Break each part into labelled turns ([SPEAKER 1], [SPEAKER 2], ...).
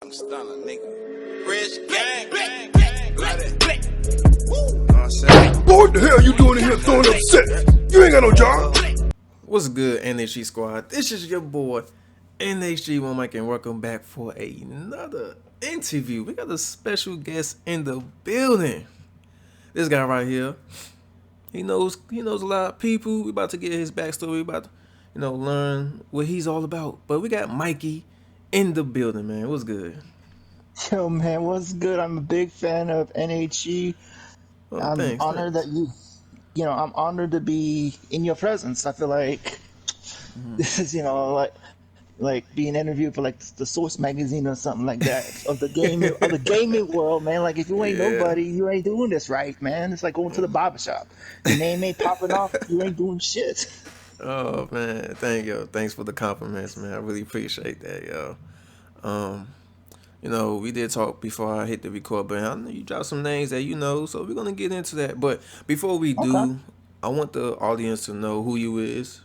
[SPEAKER 1] I'm stunner, nigga. Rich gang, gang, gang, like that. Woo. Know what I'm saying?
[SPEAKER 2] Boy, what the hell you doing in here throwing up set? You ain't got no job.
[SPEAKER 3] What's good, NHG squad? This is your boy, NHG OneMic, and welcome back for another interview. We got a special guest in the building. This guy right here, he knows a lot of people. We about to get his backstory. We about to, learn what he's all about. But we got Mikey in the building, man. What's good?
[SPEAKER 4] Yo, man, what's good? I'm a big fan of NHG.
[SPEAKER 3] Oh,
[SPEAKER 4] I'm honored that I'm honored to be in your presence. I feel like this is, like being interviewed for like the Source magazine or something like that of the gaming world, man. Like if you ain't nobody, you ain't doing this right, man. It's like going to the barbershop. Your name ain't popping off, you ain't doing shit.
[SPEAKER 3] Oh man, thanks for the compliments, man. I really appreciate that, yo. We did talk before I hit the record button. I know you dropped some names that you know, so we're gonna get into that. But before we do,
[SPEAKER 4] Okay.
[SPEAKER 3] I want the audience to know who you is.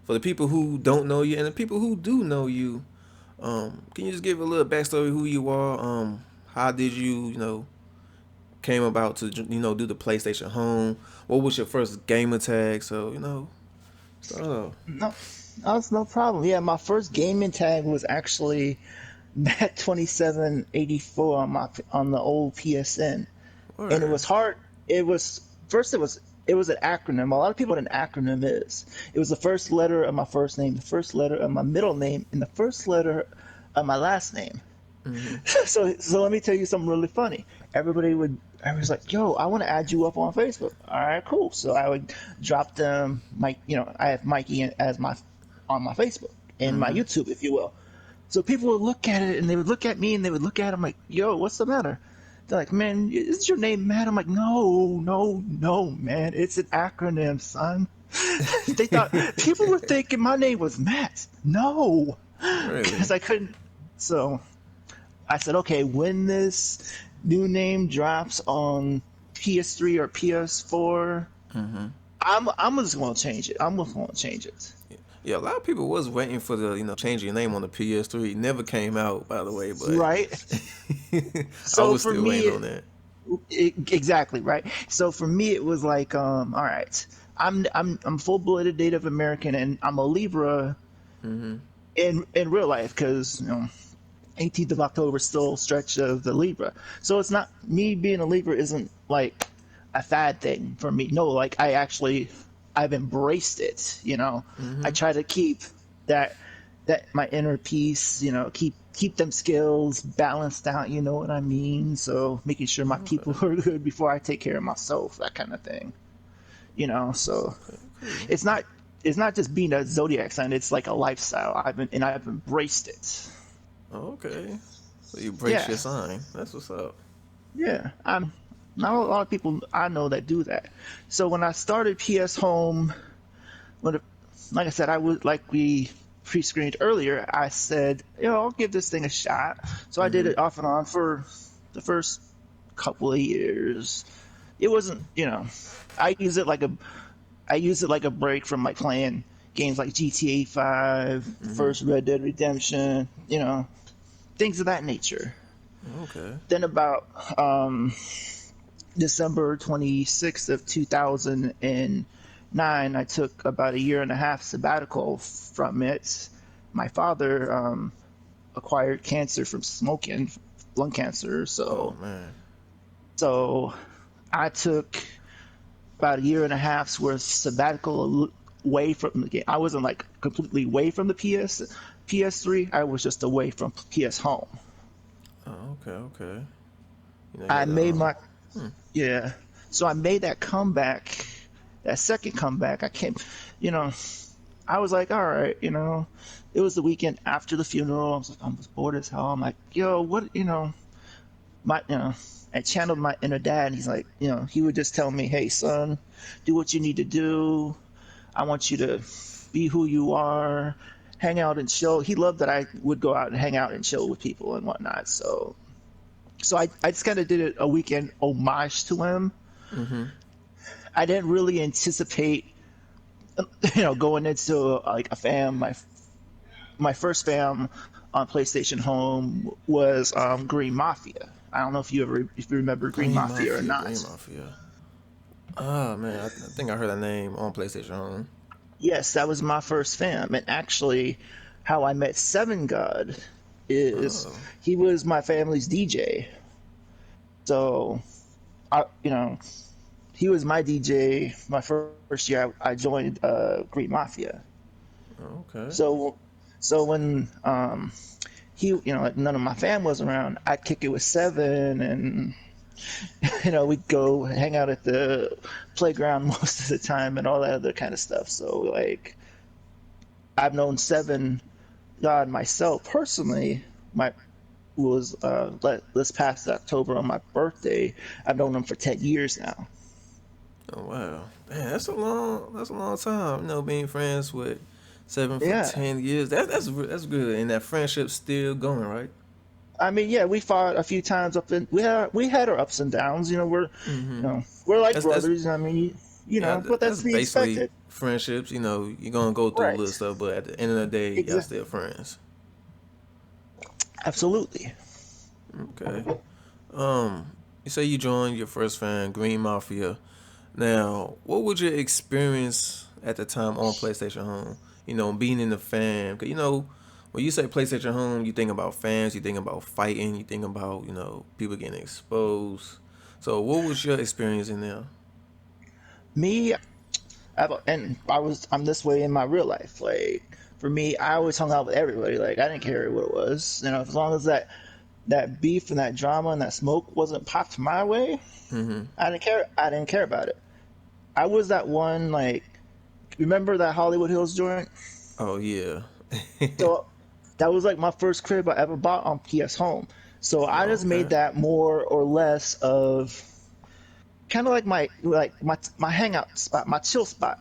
[SPEAKER 3] For the people who don't know you and the people who do know you, can you just give a little backstory who you are? How did you, came about to do the PlayStation Home? What was your first gamer tag? So, start off.
[SPEAKER 4] No, that's no problem. Yeah, my first gaming tag was actually Matt 2784 on the old PSN, and it was hard. It was an acronym. A lot of people know what an acronym is. It was the first letter of my first name, the first letter of my middle name, and the first letter of my last name. So let me tell you something really funny. Everybody was like, "Yo, I want to add you up on Facebook." All right, cool. So I would drop them, I have Mikey as on my Facebook and my YouTube, if you will. So people would look at it and they would look at me and they would look at him like, "Yo, what's the matter?" They're like, "Man, is your name Matt?" I'm like, "No, man. It's an acronym, son." They thought people were thinking my name was Matt. No,
[SPEAKER 3] Really?
[SPEAKER 4] because I couldn't. So I said, okay, when this new name drops on PS3 or PS4, I'm just gonna change it. I'm just gonna change it.
[SPEAKER 3] Yeah, a lot of people was waiting for the change your name on the PS3. It never came out, by the way, but
[SPEAKER 4] Right.
[SPEAKER 3] I
[SPEAKER 4] So
[SPEAKER 3] was
[SPEAKER 4] for
[SPEAKER 3] still
[SPEAKER 4] me,
[SPEAKER 3] waiting on that.
[SPEAKER 4] exactly right. So for me, it was like, all right, I'm full-blooded Native American, and I'm a Libra in real life because 18th of October is still a stretch of the Libra. So it's not me being a Libra isn't like a fad thing for me. No, like I've embraced it. I try to keep that my inner peace. Keep them skills balanced out. You know what I mean? So making sure my people are good before I take care of myself. That kind of thing. So it's not just being a zodiac sign. It's like a lifestyle. I've embraced it.
[SPEAKER 3] Okay, so you break
[SPEAKER 4] Yeah.
[SPEAKER 3] your sign. That's what's up.
[SPEAKER 4] Yeah, I'm not a lot of people I know that do that. So when I started PS Home, like I said, I would like we pre-screened earlier. I said, I'll give this thing a shot. So I did it off and on for the first couple of years. It wasn't, I use it like a break from like playing games like GTA 5, first Red Dead Redemption, things of that nature.
[SPEAKER 3] Okay.
[SPEAKER 4] Then about December 26th of 2009, I took about a year and a half sabbatical from it. My father acquired cancer from smoking, lung cancer.
[SPEAKER 3] Oh
[SPEAKER 4] So,
[SPEAKER 3] man.
[SPEAKER 4] so I took about a year and a half's worth sabbatical away from the game. I wasn't like completely away from the PS3. I was just away from PS Home.
[SPEAKER 3] Oh, okay. You
[SPEAKER 4] I
[SPEAKER 3] got the,
[SPEAKER 4] made my Yeah. So I made that comeback, that second comeback. I was like, all right, it was the weekend after the funeral. I was bored as hell. I'm like, yo, what, I channeled my inner dad, and he's like, he would just tell me, hey, son, do what you need to do. I want you to be who you are, hang out and chill. He loved that I would go out and hang out and chill with people and whatnot. So I just kind of did a weekend homage to him. I didn't really anticipate, going into like a fam, my first fam on PlayStation Home was Green Mafia. I don't know if you remember Green Mafia or not.
[SPEAKER 3] Green Mafia. Oh man, I think I heard that name on PlayStation Home.
[SPEAKER 4] Yes, that was my first fam, and actually, how I met Seven God is
[SPEAKER 3] Oh,
[SPEAKER 4] he was my family's DJ. So, he was my DJ my first year I joined Green Mafia.
[SPEAKER 3] okay.
[SPEAKER 4] So, so when like none of my fam was around, I'd kick it with Seven, and we'd go hang out at the playground most of the time and all that other kind of stuff. So like, I've known Seven God myself personally. My was this past October on my birthday. I've known him for 10 years now.
[SPEAKER 3] Oh wow, man, that's a long time. Being friends with Seven for
[SPEAKER 4] Yeah.
[SPEAKER 3] 10 years. That's good, and that friendship's still going, right?
[SPEAKER 4] I mean, yeah, we fought a few times we had our ups and downs.
[SPEAKER 3] Mm-hmm.
[SPEAKER 4] We're like
[SPEAKER 3] That's
[SPEAKER 4] brothers. I mean,
[SPEAKER 3] yeah,
[SPEAKER 4] but that's
[SPEAKER 3] that's
[SPEAKER 4] to be
[SPEAKER 3] basically
[SPEAKER 4] expected.
[SPEAKER 3] friendships. You're gonna go through little
[SPEAKER 4] Right.
[SPEAKER 3] stuff, but at the end of the day, y'all
[SPEAKER 4] Exactly.
[SPEAKER 3] still friends.
[SPEAKER 4] Absolutely.
[SPEAKER 3] Okay. Um, you say you joined your first fan, Green Mafia. Now, what was your experience at the time on PlayStation Home? Being in the fam. 'Cause when you say PlayStation Home, you think about fans, you think about fighting, you think about people getting exposed. So, what was your experience in there?
[SPEAKER 4] Me, I'm this way in my real life. Like for me, I always hung out with everybody. Like I didn't care what it was. As long as that beef and that drama and that smoke wasn't popped my way,
[SPEAKER 3] Mm-hmm.
[SPEAKER 4] I didn't care. I didn't care about it. I was that one, like, remember that Hollywood Hills joint?
[SPEAKER 3] Oh yeah.
[SPEAKER 4] So that was like my first crib I ever bought on PS Home. So I just made
[SPEAKER 3] Okay.
[SPEAKER 4] that more or less of kind of like my hangout spot, my chill spot.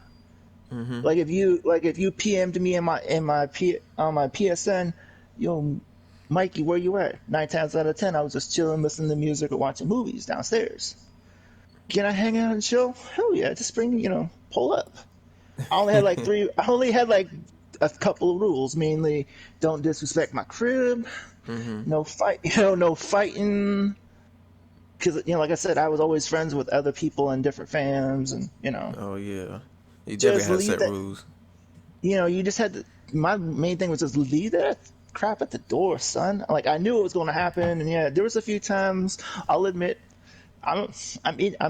[SPEAKER 3] Mm-hmm.
[SPEAKER 4] Like if you PM'd me on my PSN, yo, Mikey, where you at? 9 times out of 10, I was just chilling, listening to music or watching movies downstairs. Can I hang out and chill? Hell yeah, just pull up. I only had like a couple of rules, mainly don't disrespect my crib,
[SPEAKER 3] Mm-hmm.
[SPEAKER 4] no fight, no fighting. Because like I said, I was always friends with other people in different fams, and
[SPEAKER 3] Oh yeah. You definitely
[SPEAKER 4] just
[SPEAKER 3] had
[SPEAKER 4] leave
[SPEAKER 3] set
[SPEAKER 4] that.
[SPEAKER 3] rules.
[SPEAKER 4] You just had to. My main thing was just leave that crap at the door, son. Like I knew it was going to happen, and yeah, there was a few times. I'll admit, I'm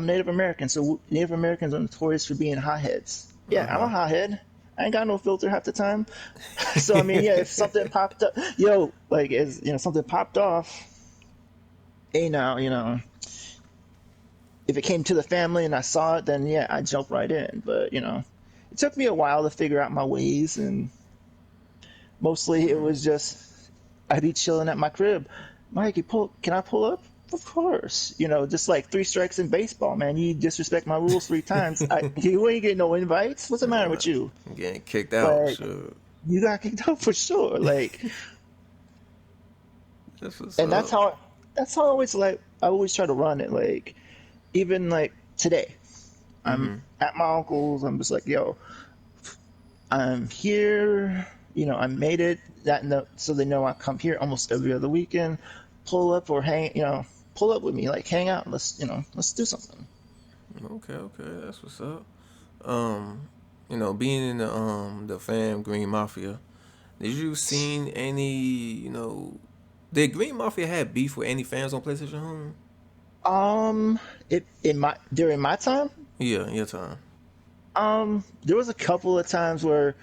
[SPEAKER 4] Native American, so Native Americans are notorious for being hotheads. Yeah, I'm a
[SPEAKER 3] Uh-huh.
[SPEAKER 4] hothead. I ain't got no filter half the time. So I mean, yeah, if something popped up, like as something popped off, if it came to the family and I saw it, then yeah, I jump right in. But it took me a while to figure out my ways, and mostly it was just I'd be chilling at my crib. Mikey, can I pull up? Of course. Just like three strikes in baseball, man. You disrespect my rules 3 times. You ain't getting no invites. What's the matter with you?
[SPEAKER 3] Getting kicked out.
[SPEAKER 4] Like,
[SPEAKER 3] Sure.
[SPEAKER 4] you got kicked out for sure. Like,
[SPEAKER 3] That's what's
[SPEAKER 4] and
[SPEAKER 3] up.
[SPEAKER 4] that's how I always try to run it. Like, even like today, I'm
[SPEAKER 3] Mm-hmm.
[SPEAKER 4] at my uncle's. I'm just like, yo, I'm here. I made it. So they know I come here almost every other weekend. Pull up or hang. Pull up with me. Like hang out. Let's do something.
[SPEAKER 3] Okay, that's what's up. Um, being in the fam Green Mafia, did you seen any, did Green Mafia have beef with any fans on PlayStation Home?
[SPEAKER 4] It in my during my time,
[SPEAKER 3] Yeah, in your time.
[SPEAKER 4] there was a couple of times where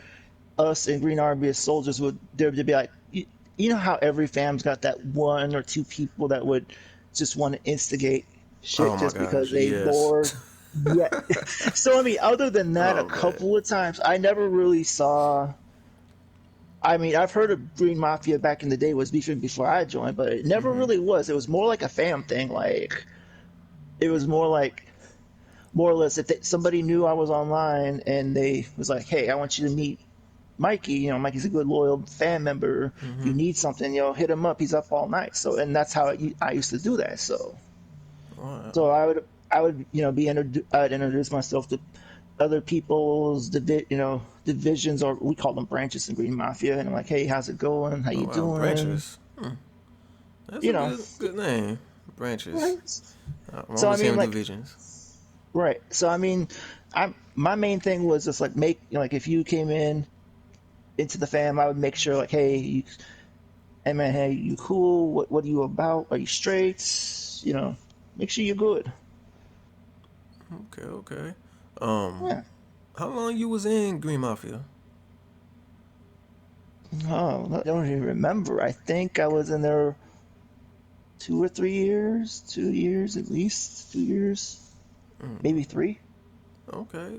[SPEAKER 4] us and Green Army as soldiers would be like, you know how every fam's got that one or two people that would just want to instigate
[SPEAKER 3] Oh
[SPEAKER 4] shit
[SPEAKER 3] my
[SPEAKER 4] just because
[SPEAKER 3] gosh,
[SPEAKER 4] they
[SPEAKER 3] yes.
[SPEAKER 4] bored. Yeah. So I mean, other than that, a
[SPEAKER 3] Oh man.
[SPEAKER 4] couple of times I never really saw. I mean, I've heard of Green Mafia back in the day was beefing before I joined, but it never
[SPEAKER 3] Mm-hmm.
[SPEAKER 4] really was. It was more like a fam thing. Like it was more or less if somebody knew I was online and they was like, "Hey, I want you to meet Mikey. Mikey's a good loyal fan member. If you
[SPEAKER 3] Mm-hmm.
[SPEAKER 4] need something, hit him up. He's up all night." So, and that's how I used to do that. So,
[SPEAKER 3] Wow.
[SPEAKER 4] so I would I'd introduce myself to other people's divisions, or we call them branches in Green Mafia, and I'm like, hey, how's it going? How
[SPEAKER 3] Oh
[SPEAKER 4] you
[SPEAKER 3] wow,
[SPEAKER 4] doing?
[SPEAKER 3] branches. That's
[SPEAKER 4] You
[SPEAKER 3] a
[SPEAKER 4] know,
[SPEAKER 3] good name. Branches.
[SPEAKER 4] right?
[SPEAKER 3] I'm
[SPEAKER 4] So I
[SPEAKER 3] always
[SPEAKER 4] mean,
[SPEAKER 3] hearing
[SPEAKER 4] like,
[SPEAKER 3] divisions.
[SPEAKER 4] right. So I mean, I my main thing was just like like if you came into the fam, I would make sure like, hey man, hey, you cool? What are you about? Are you straight? You know, make sure you're good.
[SPEAKER 3] Okay, okay. Um,
[SPEAKER 4] Yeah.
[SPEAKER 3] how long you was in Green Mafia?
[SPEAKER 4] Oh, I don't even remember. I think I was in there 2 or 3 years, 2 years at least, 2 years, maybe three.
[SPEAKER 3] Okay,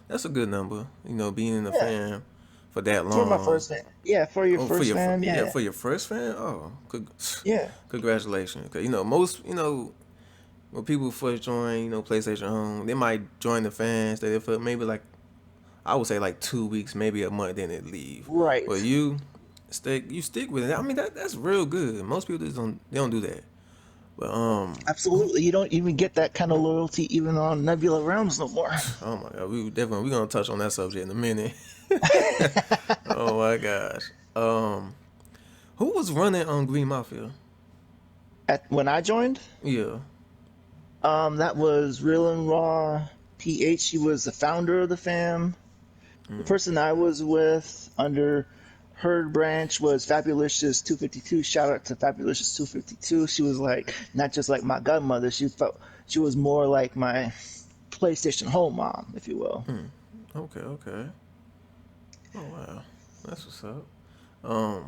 [SPEAKER 3] that's a good number. You know, being in the
[SPEAKER 4] Yeah,
[SPEAKER 3] fam for that
[SPEAKER 4] for my
[SPEAKER 3] long.
[SPEAKER 4] first fam. Yeah, for your
[SPEAKER 3] Oh, for
[SPEAKER 4] first
[SPEAKER 3] your
[SPEAKER 4] fam.
[SPEAKER 3] yeah,
[SPEAKER 4] Yeah,
[SPEAKER 3] for your first fan. Oh,
[SPEAKER 4] yeah.
[SPEAKER 3] congratulations. 'Cause, you know, most when people first join, PlayStation Home, they might join the fans. They for maybe like I would say like 2 weeks, maybe a month, then they leave.
[SPEAKER 4] Right.
[SPEAKER 3] But you stick with it. I mean that's real good. Most people just don't do that. But
[SPEAKER 4] Absolutely. You don't even get that kind of loyalty even on Nebula Realms no more.
[SPEAKER 3] oh my god, we gonna touch on that subject in a minute. Oh my gosh. Who was running on Green Mafia?
[SPEAKER 4] When I joined,
[SPEAKER 3] Yeah.
[SPEAKER 4] that was Real and Raw PH. She was the founder of the fam. The person I was with under her branch was Fabulicious 252. Shout out to Fabulicious 252. She was like not just like my godmother. She was more like my PlayStation home mom, if you will.
[SPEAKER 3] Okay, okay. Oh wow. That's what's up. Um,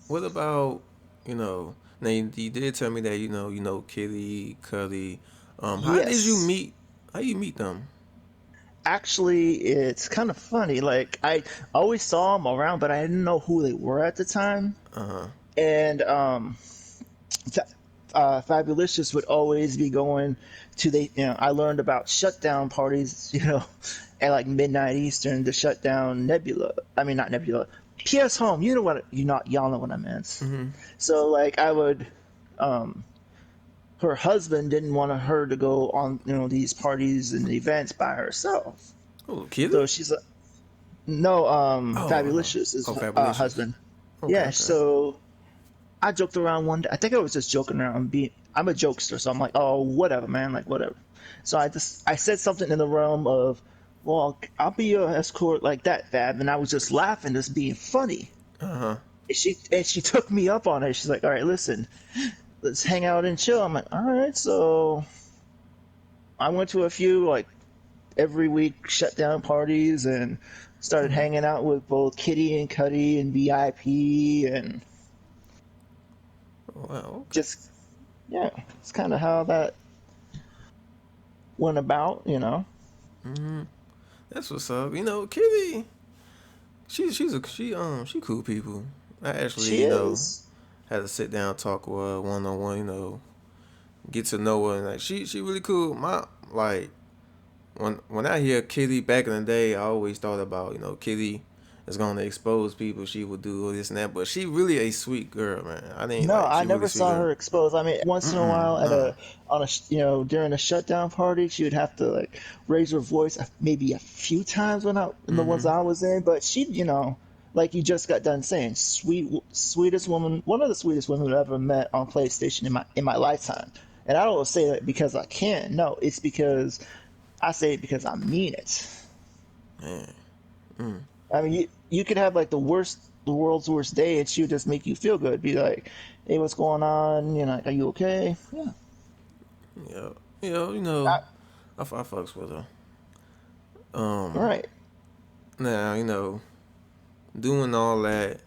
[SPEAKER 3] what about, now you did tell me that Kitty, Cuddy. How did you
[SPEAKER 4] Yes.
[SPEAKER 3] meet how you meet them?
[SPEAKER 4] Actually, it's kind of funny. Like I always saw them around, but I didn't know who they were at the time.
[SPEAKER 3] Uh-huh.
[SPEAKER 4] And Fabulicious would always be going to I learned about shutdown parties, at like midnight Eastern to shut down Nebula. I mean, not Nebula. PS Home. You know what? Y'all know what I meant.
[SPEAKER 3] Mm-hmm.
[SPEAKER 4] So like I would, um, her husband didn't want her to go on these parties and events by herself.
[SPEAKER 3] Oh, Kitty?
[SPEAKER 4] So she's like, no,
[SPEAKER 3] Oh, no.
[SPEAKER 4] Fabulicious is
[SPEAKER 3] Oh, Fabulicious.
[SPEAKER 4] husband.
[SPEAKER 3] Okay,
[SPEAKER 4] Yeah.
[SPEAKER 3] okay.
[SPEAKER 4] So I joked around one day. I think I was just joking around. I'm a jokester, so I'm like, oh, whatever, man, like whatever. So I said something in the realm of, well, I'll be your escort like that, Fab, and I was just laughing, just being funny.
[SPEAKER 3] Uh-huh.
[SPEAKER 4] And she took me up on it. She's like, all right, listen, let's hang out and chill. I'm like, all right. So I went to a few like every week shutdown parties and started hanging out with both Kitty and Cuddy and VIP and
[SPEAKER 3] Oh, wow, okay.
[SPEAKER 4] just yeah, it's kind of how that went about.
[SPEAKER 3] Mm-hmm. That's what's up. Kitty, she cool people. I actually,
[SPEAKER 4] She is.
[SPEAKER 3] had to sit down talk with her one on one, get to know her, and like she really cool. My like when I hear Kitty back in the day, I always thought about Kitty is gonna expose people. She would do all this and that, but she really a sweet girl, man. I think
[SPEAKER 4] No,
[SPEAKER 3] like
[SPEAKER 4] I
[SPEAKER 3] she really
[SPEAKER 4] never
[SPEAKER 3] sweet
[SPEAKER 4] saw
[SPEAKER 3] girl.
[SPEAKER 4] her exposed. I mean, once in a while at
[SPEAKER 3] Nah.
[SPEAKER 4] during a shutdown party, she would have to like raise her voice maybe a few times in the ones
[SPEAKER 3] Mm-hmm.
[SPEAKER 4] I was in, but like you just got done saying, sweetest woman, one of the sweetest women I've ever met on PlayStation in my lifetime. And I don't say that because I can. No, it's because I say it because I mean it.
[SPEAKER 3] Man. Mm.
[SPEAKER 4] I mean, you could have like the world's worst day, and she would just make you feel good. Be like, "Hey, what's going on? Are you okay?" Yeah.
[SPEAKER 3] Yeah.
[SPEAKER 4] I,
[SPEAKER 3] I fucks with her.
[SPEAKER 4] all
[SPEAKER 3] Um.
[SPEAKER 4] right.
[SPEAKER 3] Now doing all that.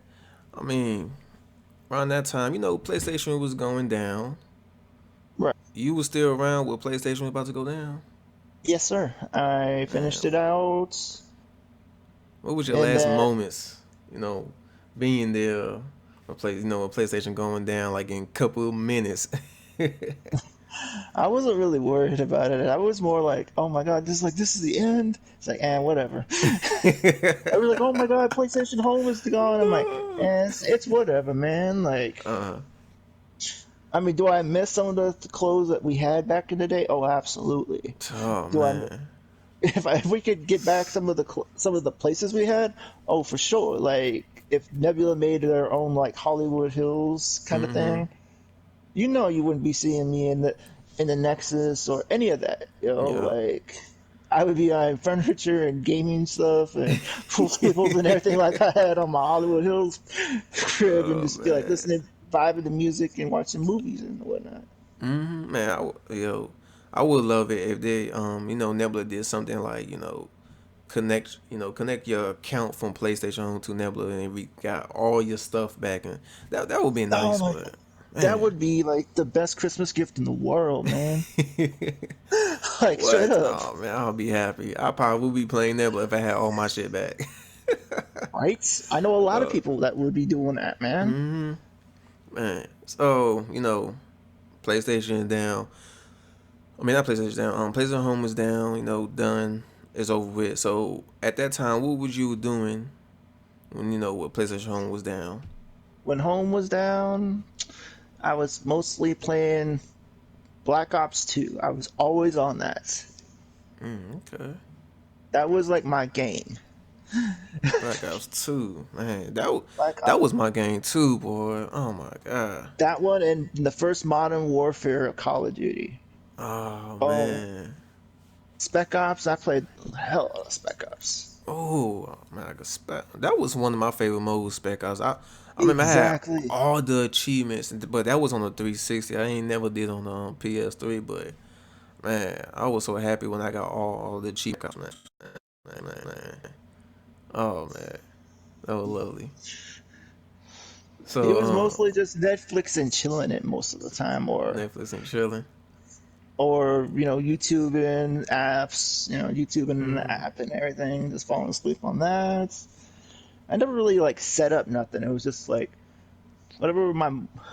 [SPEAKER 3] I mean, around that time, PlayStation was going down.
[SPEAKER 4] Right.
[SPEAKER 3] You was still around when PlayStation was about to go down.
[SPEAKER 4] Yes, sir. I finished
[SPEAKER 3] Man,
[SPEAKER 4] it out,
[SPEAKER 3] what was your
[SPEAKER 4] and
[SPEAKER 3] last
[SPEAKER 4] then
[SPEAKER 3] moments? Being there, when PlayStation going down like in a couple of minutes.
[SPEAKER 4] I wasn't really worried about it. I was more like, "Oh my God, this is the end." It's like, and whatever. I was like, "Oh my God, PlayStation Home is gone." I'm like, and it's whatever, man. Like,
[SPEAKER 3] uh,
[SPEAKER 4] I mean, do I miss some of the clothes that we had back in the day? Oh, absolutely.
[SPEAKER 3] oh
[SPEAKER 4] Do I
[SPEAKER 3] man.
[SPEAKER 4] if we could get back some of the places we had, oh for sure. Like if Nebula made their own like Hollywood Hills kind of
[SPEAKER 3] Mm-hmm.
[SPEAKER 4] thing, you know, you wouldn't be seeing me in the Nexus or any of that. You know,
[SPEAKER 3] Yeah.
[SPEAKER 4] like I would be on furniture and gaming stuff and pool tables and everything like I had on my Hollywood Hills crib, and
[SPEAKER 3] Oh
[SPEAKER 4] just be like
[SPEAKER 3] man.
[SPEAKER 4] listening, vibing to music and watching movies and whatnot.
[SPEAKER 3] Man, I would love it if they, Nebula did something like, connect your account from PlayStation Home to Nebula, and we got all your stuff back, and that would be
[SPEAKER 4] Oh
[SPEAKER 3] nice.
[SPEAKER 4] my,
[SPEAKER 3] But
[SPEAKER 4] that
[SPEAKER 3] man,
[SPEAKER 4] would be like the best Christmas gift in the world, man. Like straight
[SPEAKER 3] what?
[SPEAKER 4] up,
[SPEAKER 3] Oh man, I'll be happy. I probably would be playing Nebula if I had all my shit back.
[SPEAKER 4] right? I know a lot of
[SPEAKER 3] uh,
[SPEAKER 4] people that would be doing that, man.
[SPEAKER 3] man, so PlayStation is down. I mean, not PlayStation down. PlayStation Home is down. Done. It's over with. So at that time, what was you doing when what PlayStation Home was down?
[SPEAKER 4] When home was down, I was mostly playing Black Ops 2. I was always on that.
[SPEAKER 3] Okay.
[SPEAKER 4] That was like my game.
[SPEAKER 3] Black Ops 2. Man,
[SPEAKER 4] Black
[SPEAKER 3] that
[SPEAKER 4] Ops.
[SPEAKER 3] was my game too, boy. Oh my god.
[SPEAKER 4] That one and the first Modern Warfare of Call of Duty.
[SPEAKER 3] Oh
[SPEAKER 4] Oh,
[SPEAKER 3] man.
[SPEAKER 4] Spec Ops. I played hell of Spec Ops.
[SPEAKER 3] Oh man, that was one of my favorite modes, Spec Ops. I remember I had
[SPEAKER 4] Exactly.
[SPEAKER 3] all the achievements, but that was on the 360. I ain't never did on the PS3, but man, I was so happy when I got all the achievements, man. Man. Oh man, that was lovely.
[SPEAKER 4] It
[SPEAKER 3] So
[SPEAKER 4] was mostly just Netflix and chilling it most of the time,
[SPEAKER 3] Netflix and chilling.
[SPEAKER 4] or YouTube and apps, YouTube and the
[SPEAKER 3] Mm-hmm.
[SPEAKER 4] app and everything, just falling asleep on that. I never really like set up nothing. It was just like whatever my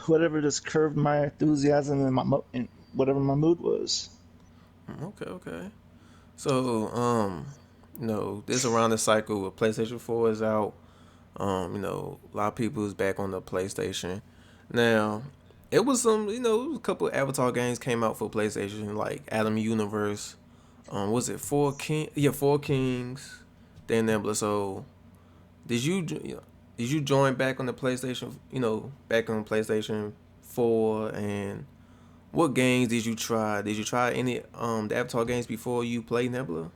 [SPEAKER 4] whatever just curved my enthusiasm and and whatever my mood was.
[SPEAKER 3] Okay, okay. So this around the cycle with PlayStation 4 is out. A lot of people is back on the PlayStation. Now, it was a couple of Avatar games came out for PlayStation, like Adam Universe. Was it Four King? Yeah, Four Kings. Then Nebula. So, did you did you join back on the PlayStation? Back on PlayStation 4, and what games did you try? Did you try any the Avatar games before you played Nebula?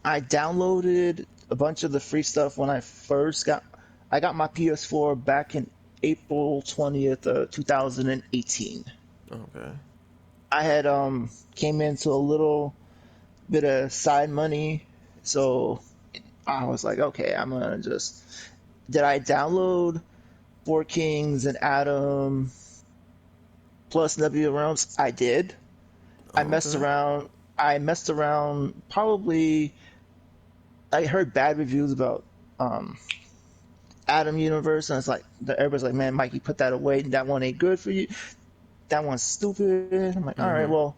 [SPEAKER 4] I downloaded a bunch of the free stuff when I got my PS4 back in April 20th, 2018.
[SPEAKER 3] Okay.
[SPEAKER 4] I had came into a little bit of side money, so I was like, okay, I'm gonna just. Did I download Four Kings and Adam plus Nebula Realms? I did. I
[SPEAKER 3] Oh,
[SPEAKER 4] messed
[SPEAKER 3] okay.
[SPEAKER 4] around. I messed around. Probably, I heard bad reviews about um, Adam Universe, and it's like everybody's like, "Man, Mikey, put that away. That one ain't good for you. That one's stupid." I'm like, "All right,
[SPEAKER 3] Mm-hmm.
[SPEAKER 4] well."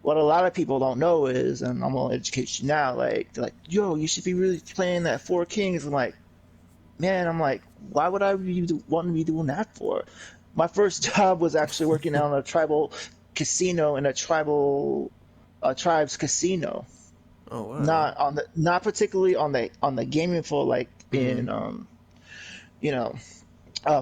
[SPEAKER 4] What a lot of people don't know is, and I'm gonna educate you now, like they're like, yo, you should be really playing that Four Kings. I'm like, man, I'm like, why would I be want to be doing that for? My first job was actually working on a tribal casino in a tribe's casino.
[SPEAKER 3] Oh wow.
[SPEAKER 4] Not particularly on the gaming floor, like
[SPEAKER 3] Mm-hmm.
[SPEAKER 4] in you know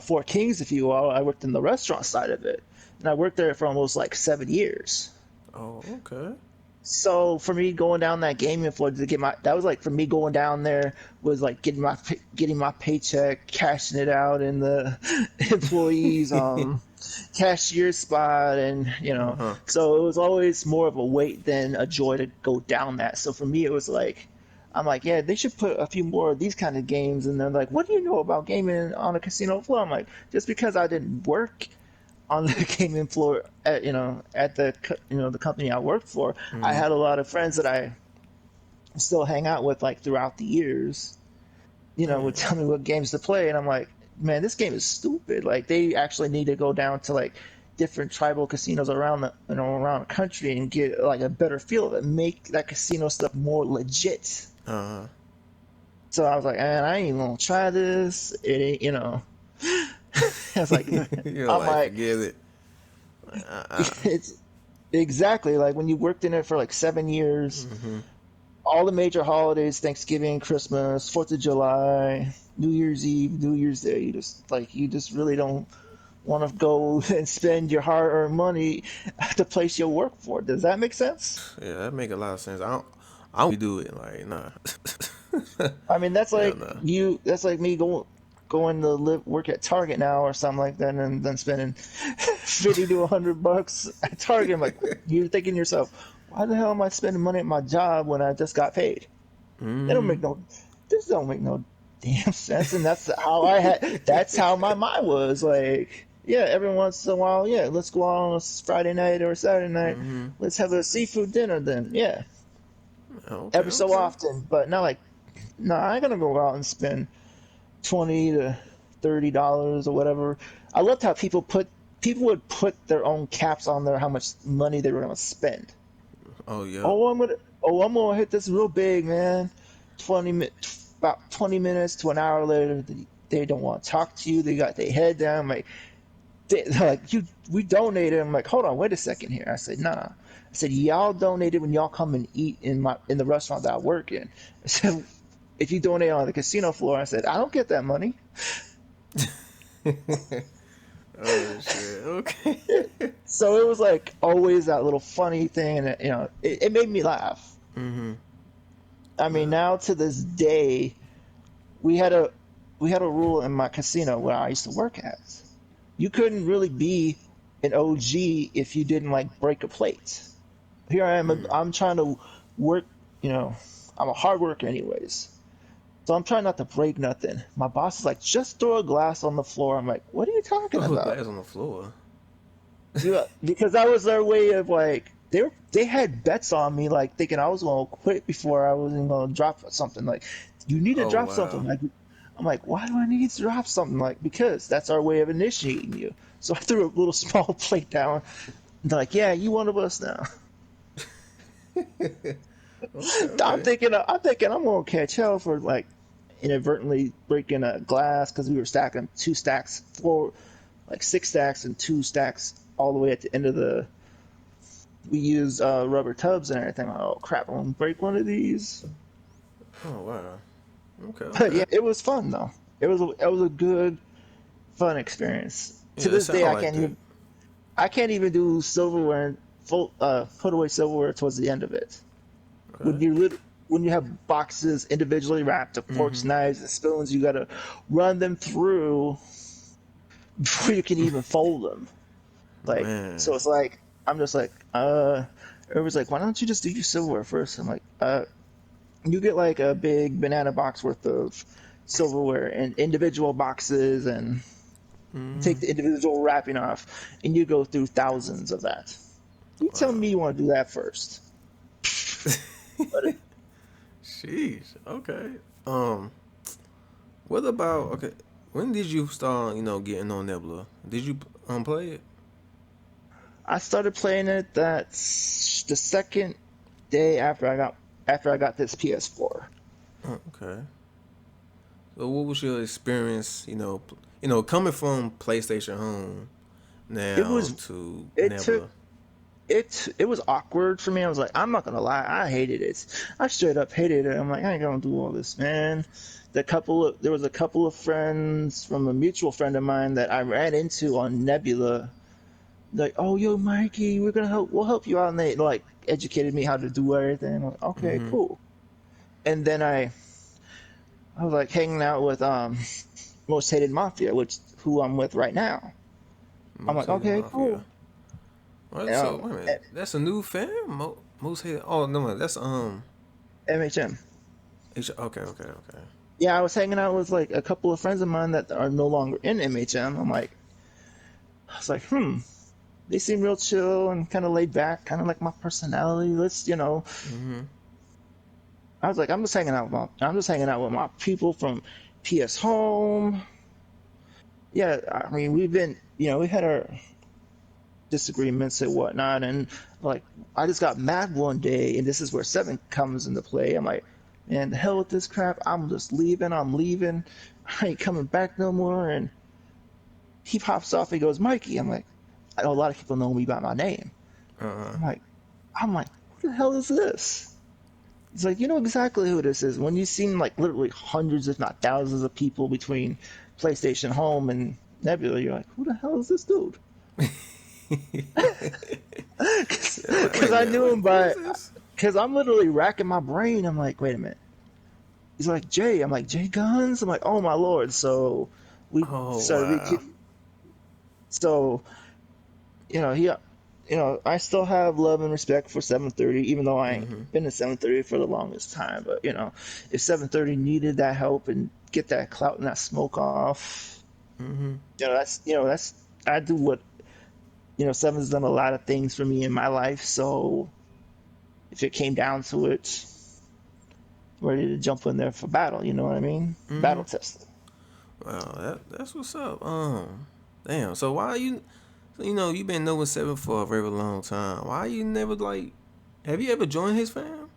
[SPEAKER 4] Four Kings, if you will. I worked in the restaurant side of it, and I worked there for almost like 7 years.
[SPEAKER 3] Oh, okay.
[SPEAKER 4] So for me going down that gaming floor to get my that was like for me going down there was like getting my paycheck, cashing it out in the employees cashier spot, and
[SPEAKER 3] Uh-huh.
[SPEAKER 4] so it was always more of a wait than a joy to go down that. So for me it was like I'm like, yeah, they should put a few more of these kind of games. And they're like, what do you know about gaming on a casino floor? I'm like, just because I didn't work on the gaming floor at at the company I worked for, I
[SPEAKER 3] Mm-hmm.
[SPEAKER 4] had a lot of friends that I still hang out with like throughout the years. Would
[SPEAKER 3] Man.
[SPEAKER 4] tell me what games to play, and I'm like, man, this game is stupid. Like they actually need to go down to like different tribal casinos around around the country and get like a better feel of it, make that casino stuff more legit.
[SPEAKER 3] Uh-huh.
[SPEAKER 4] So I was like, man, I ain't even gonna try this. It ain't, I was like,
[SPEAKER 3] You're
[SPEAKER 4] I'm
[SPEAKER 3] like,
[SPEAKER 4] like,
[SPEAKER 3] forget it. Uh-uh.
[SPEAKER 4] it's exactly. Like when you worked in it for like 7 years,
[SPEAKER 3] Mm-hmm.
[SPEAKER 4] all the major holidays, Thanksgiving, Christmas, 4th of July, New Year's Eve, New Year's Day, you just really don't want to go and spend your hard-earned money at the place you work for. Does that make sense?
[SPEAKER 3] Yeah, that make a lot of sense. I don't do it like nah.
[SPEAKER 4] I mean, that's
[SPEAKER 3] Hell
[SPEAKER 4] like
[SPEAKER 3] no.
[SPEAKER 4] that's like me going to work at Target now or something like that, and then spending 50 to $100 at Target. I'm like, you're thinking to yourself, why the hell am I spending money at my job when I just got paid? They don't
[SPEAKER 3] Mm-hmm.
[SPEAKER 4] make no, this don't make no damn sense. And that's how my mind was. Like, yeah, every once in a while, yeah, let's go out on a Friday night or a Saturday night.
[SPEAKER 3] Mm-hmm.
[SPEAKER 4] Let's have a seafood dinner then. Yeah,
[SPEAKER 3] Okay,
[SPEAKER 4] every so
[SPEAKER 3] okay.
[SPEAKER 4] often, but not like, no, I ain't gonna go out and spend 20 to $30 or whatever. I loved how people would put their own caps on there, how much money they were gonna spend.
[SPEAKER 3] Oh yeah.
[SPEAKER 4] Oh, I'm gonna hit this real big, man. 20 minutes to an hour later, they don't want to talk to you. They got their head down. I'm like, they're like, we donated. I'm like, hold on, wait a second here. I said, nah. I said, y'all donated when y'all come and eat in the restaurant that I work in. I said, if you donate on the casino floor, I said, I don't get that money.
[SPEAKER 3] Oh shit. Okay.
[SPEAKER 4] So it was like always that little funny thing, and it made me laugh.
[SPEAKER 3] Mm-hmm.
[SPEAKER 4] I mean, now to this day, we had a we had a rule in my casino where I used to work at. You couldn't really be an OG if you didn't like break a plate. Here I am, I'm trying to work, you know, I'm a hard worker anyways. So I'm trying not to break nothing. My boss is like, just throw a glass on the floor. I'm like, what are you talking
[SPEAKER 3] Oh,
[SPEAKER 4] about?
[SPEAKER 3] glass on the floor.
[SPEAKER 4] Yeah, because that was their way of like they had bets on me, like thinking I was gonna quit before I was even gonna drop something. Like, you need to
[SPEAKER 3] Oh
[SPEAKER 4] drop something.
[SPEAKER 3] wow.
[SPEAKER 4] Like, I'm like, why do I need to drop something? Like, because that's our way of initiating you. So I threw a little small plate down. And they're like, yeah, you one of us now.
[SPEAKER 3] Okay,
[SPEAKER 4] I'm
[SPEAKER 3] okay.
[SPEAKER 4] thinking, I'm gonna catch hell for like inadvertently breaking a glass because we were stacking two stacks, four, like six stacks and two stacks all the way at the end of the. We use rubber tubs and everything. Oh crap! I'm gonna break one of these.
[SPEAKER 3] Oh wow. Okay,
[SPEAKER 4] But yeah,
[SPEAKER 3] okay.
[SPEAKER 4] it was fun though. It was a good fun experience. To
[SPEAKER 3] Yeah, it
[SPEAKER 4] this day,
[SPEAKER 3] sound like it.
[SPEAKER 4] I can't even do silverware and put away silverware towards the end of it. When
[SPEAKER 3] Okay.
[SPEAKER 4] when you have boxes individually wrapped of forks,
[SPEAKER 3] Mm-hmm.
[SPEAKER 4] knives, and spoons, you gotta run them through before you can even fold them. Like,
[SPEAKER 3] Man.
[SPEAKER 4] so it's like I'm just like, everyone's like, why don't you just do your silverware first? I'm like, you get like a big banana box worth of silverware and individual boxes and take
[SPEAKER 3] Mm-hmm.
[SPEAKER 4] the individual wrapping off and you go through thousands of that. You tell
[SPEAKER 3] Wow.
[SPEAKER 4] me you want to do that first. But
[SPEAKER 3] Sheesh. Okay. Um. What about okay? When did you start? Getting on Nebula? Did you play it?
[SPEAKER 4] I started playing it that's the second day after I got this PS4.
[SPEAKER 3] Oh, okay. So what was your experience? Coming from PlayStation Home
[SPEAKER 4] It
[SPEAKER 3] now
[SPEAKER 4] was
[SPEAKER 3] to
[SPEAKER 4] it took
[SPEAKER 3] Nebula.
[SPEAKER 4] it was awkward for me. I was like, I'm not gonna lie, I hated it. I straight up hated it. I'm like, I ain't gonna do all this, man. There was a couple of friends from a mutual friend of mine that I ran into on Nebula. Like, oh yo, Mikey, we'll help you out, and they like educated me how to do everything. I'm like, okay,
[SPEAKER 3] Mm-hmm.
[SPEAKER 4] cool. And then I was like hanging out with Most Hated Mafia, which who I'm with right now. I'm
[SPEAKER 3] Most
[SPEAKER 4] like,
[SPEAKER 3] Hated
[SPEAKER 4] okay,
[SPEAKER 3] Mafia.
[SPEAKER 4] cool.
[SPEAKER 3] All right. So
[SPEAKER 4] Um,
[SPEAKER 3] wait a minute. That's a new fan. Most hated. Oh no, that's
[SPEAKER 4] MHM.
[SPEAKER 3] Okay, okay, okay.
[SPEAKER 4] Yeah, I was hanging out with like a couple of friends of mine that are no longer in MHM. I was like, they seem real chill and kind of laid back, kind of like my personality.
[SPEAKER 3] Mm-hmm.
[SPEAKER 4] I was like, I'm just hanging out with my people from PS Home. Yeah, I mean, we had our disagreements and whatnot, and like, I just got mad one day, and this is where Seven comes into play. I'm like, man, the hell with this crap. I'm just leaving. I'm leaving. I ain't coming back no more. And he pops off. He goes, Mikey. I'm like, I know a lot of people know me by my name.
[SPEAKER 3] Uh-huh.
[SPEAKER 4] I'm like, who the hell is this? He's like, you know exactly who this is. When you've seen like literally hundreds, if not thousands, of people between PlayStation Home and Nebula, you're like, who the hell is this dude?
[SPEAKER 3] Yeah, like, wait
[SPEAKER 4] Because
[SPEAKER 3] a
[SPEAKER 4] I
[SPEAKER 3] minute,
[SPEAKER 4] knew him
[SPEAKER 3] who is
[SPEAKER 4] by,
[SPEAKER 3] this?
[SPEAKER 4] because I'm literally racking my brain. I'm like, wait a minute. He's like, Jay. I'm like, Jay Guns? I'm like, oh my lord. So we
[SPEAKER 3] Oh
[SPEAKER 4] started,
[SPEAKER 3] wow.
[SPEAKER 4] so, I still have love and respect for 730, even though I
[SPEAKER 3] Mm-hmm.
[SPEAKER 4] ain't been in 730 for the longest time. But, if 730 needed that help and get that clout and that smoke off,
[SPEAKER 3] Mm-hmm.
[SPEAKER 4] I do what, Seven's done a lot of things for me in my life. So if it came down to it, ready to jump in there for battle, you know what I mean?
[SPEAKER 3] Mm-hmm.
[SPEAKER 4] Battle testing.
[SPEAKER 3] Wow, that's what's up. Damn. So why you? You know, you've been knowing Seven for a very long time. Why you never like? Have you ever joined his fam?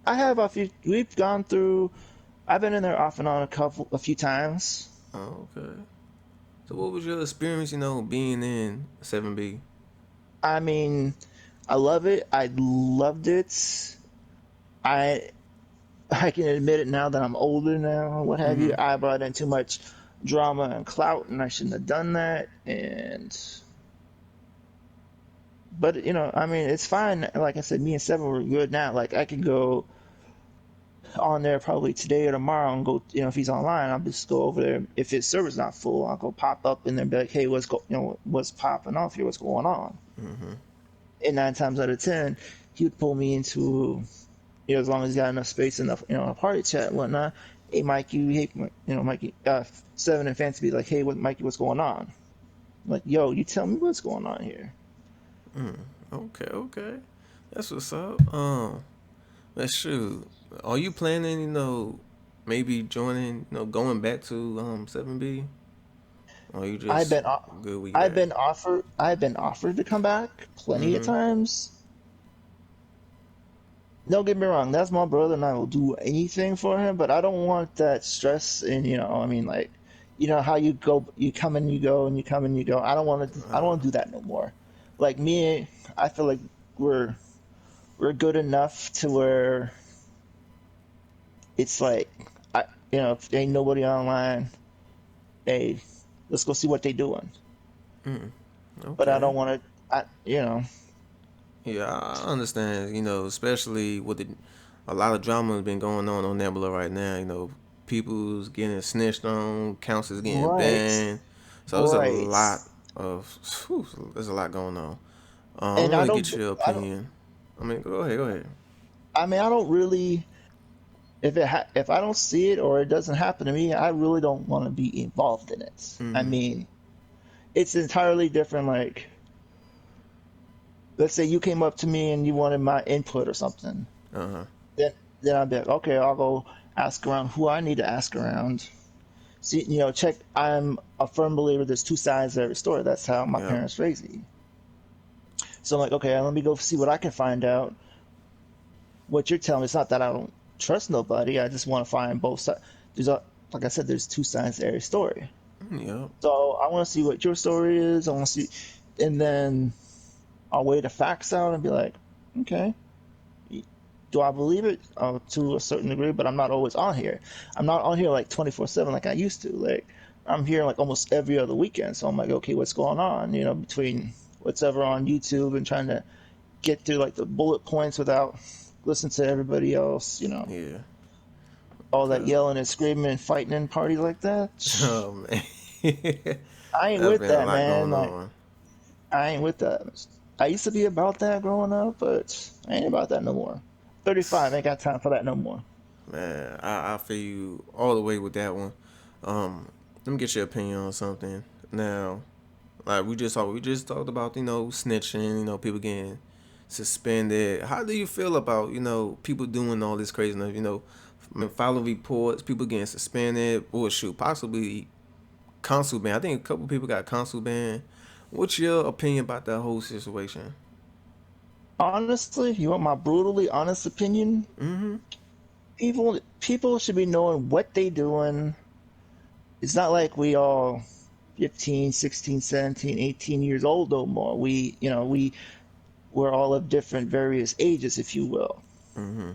[SPEAKER 4] I have we've gone through, I've been in there off and on a few times.
[SPEAKER 3] Oh, okay. So what was your experience? You know, being in 7B.
[SPEAKER 4] I mean, I love it. I loved it. I I can admit it now that I'm older now, what have you.
[SPEAKER 3] Mm-hmm.
[SPEAKER 4] I brought in too much drama and clout, and I shouldn't have done that. But I mean, it's fine. Like I said, me and Seven were good now. Like I can go on there probably today or tomorrow and go. If he's online, I'll just go over there. If his server's not full, I'll go pop up in there and be like, hey, what's popping off here? What's going on?
[SPEAKER 3] Mm-hmm.
[SPEAKER 4] And 9 times out of 10, he would pull me into, as long as he's got enough space, enough, a party chat and whatnot. Hey, Mikey, Mikey, Seven and Fancy be like, hey, Mikey, what's going on? I'm like, yo, you tell me what's going on here.
[SPEAKER 3] Okay, okay. That's what's up. That's true. Are you planning? You know, maybe joining. You know, going back to 7B. Or you
[SPEAKER 4] I've
[SPEAKER 3] just
[SPEAKER 4] been, o-
[SPEAKER 3] good where you at?
[SPEAKER 4] I've been offered to come back plenty of
[SPEAKER 3] Mm-hmm.
[SPEAKER 4] times. Don't get me wrong, that's my brother, and I will do anything for him. But I don't want that stress, and I mean, like, how you go, you come and you go, and you come and you go. I don't want to do that no more. Like me, I feel like we're we're good enough to where it's like, if there ain't nobody online, hey, let's go see what they doing. But I
[SPEAKER 3] Okay.
[SPEAKER 4] don't want to,
[SPEAKER 3] Yeah, I understand. You know, especially with a lot of drama has been going on Nebula right now. You know, people's getting snitched on, accounts is getting
[SPEAKER 4] right,
[SPEAKER 3] banned. So there's a
[SPEAKER 4] right,
[SPEAKER 3] lot of there's a lot going on. I
[SPEAKER 4] and
[SPEAKER 3] want to get your
[SPEAKER 4] I don't,
[SPEAKER 3] opinion. I mean, go ahead, go ahead.
[SPEAKER 4] I mean, I don't really. If I don't see it or it doesn't happen to me, I really don't want to be involved in it. I
[SPEAKER 3] Mm-hmm.
[SPEAKER 4] mean, it's entirely different. Like, let's say you came up to me and you wanted my input or something.
[SPEAKER 3] Uh huh.
[SPEAKER 4] Then I'd be like, okay, I'll go ask around who I need to ask around. See, check. I'm a firm believer there's two sides to every story. That's how my
[SPEAKER 3] Yep.
[SPEAKER 4] parents raised me. So I'm like, okay, let me go see what I can find out. What you're telling me, it's not that I don't trust nobody. I just want to find both sides. Like I said, there's two sides to every story.
[SPEAKER 3] Yep.
[SPEAKER 4] So I want to see what your story is. I want to see, and then I'll weigh the facts out and be like, okay, do I believe it? To a certain degree, but I'm not always on here. I'm not on here like 24/7 like I used to. Like I'm here like almost every other weekend. So I'm like, okay, what's going on? Between what's ever on YouTube and trying to get through like the bullet points without listening to everybody else.
[SPEAKER 3] Yeah.
[SPEAKER 4] All that
[SPEAKER 3] Okay.
[SPEAKER 4] yelling and screaming and fighting in parties like that.
[SPEAKER 3] Oh man.
[SPEAKER 4] I ain't
[SPEAKER 3] There's
[SPEAKER 4] with
[SPEAKER 3] been a
[SPEAKER 4] that,
[SPEAKER 3] lot
[SPEAKER 4] man.
[SPEAKER 3] going
[SPEAKER 4] Like
[SPEAKER 3] on.
[SPEAKER 4] I ain't with that. I used to be about that growing up, but I ain't about that no more. 35, ain't got time for that no more.
[SPEAKER 3] Man, I feel you all the way with that one. Let me get your opinion on something. Now, like we just talked about, snitching, people getting suspended. How do you feel about, people doing all this crazy stuff, filing reports, people getting suspended, or shoot, possibly consul ban. I think a couple people got consul ban. What's your opinion about that whole situation?
[SPEAKER 4] Honestly, you want my brutally honest opinion?
[SPEAKER 3] Mm-hmm.
[SPEAKER 4] People should be knowing what they doing. It's not like we all 15, 16, 17, 18 years old no more. We we're all of different various ages, if you will.
[SPEAKER 3] Mm-hmm.